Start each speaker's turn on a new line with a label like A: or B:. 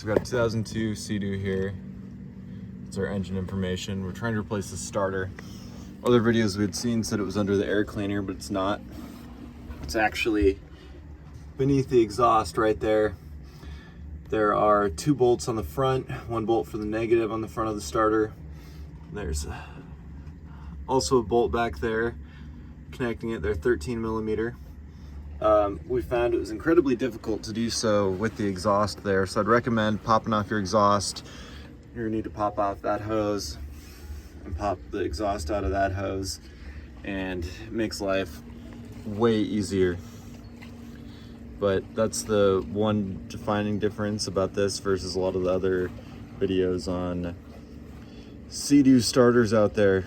A: So we've got a 2002 SeaDoo here. It's our engine information. We're trying to replace the starter. Other videos we had seen said it was under the air cleaner, but it's not. It's actually beneath the exhaust right there. There are 2 bolts on the front, 1 bolt for the negative on the front of the starter. There's also a bolt back there connecting it. They're 13 millimeter. We found it was incredibly difficult to do so with the exhaust there, so I'd recommend popping off your exhaust. You're gonna need to pop off that hose and pop the exhaust out of that hose, and it makes life way easier. But that's the one defining difference about this versus a lot of the other videos on SeaDoo starters out there.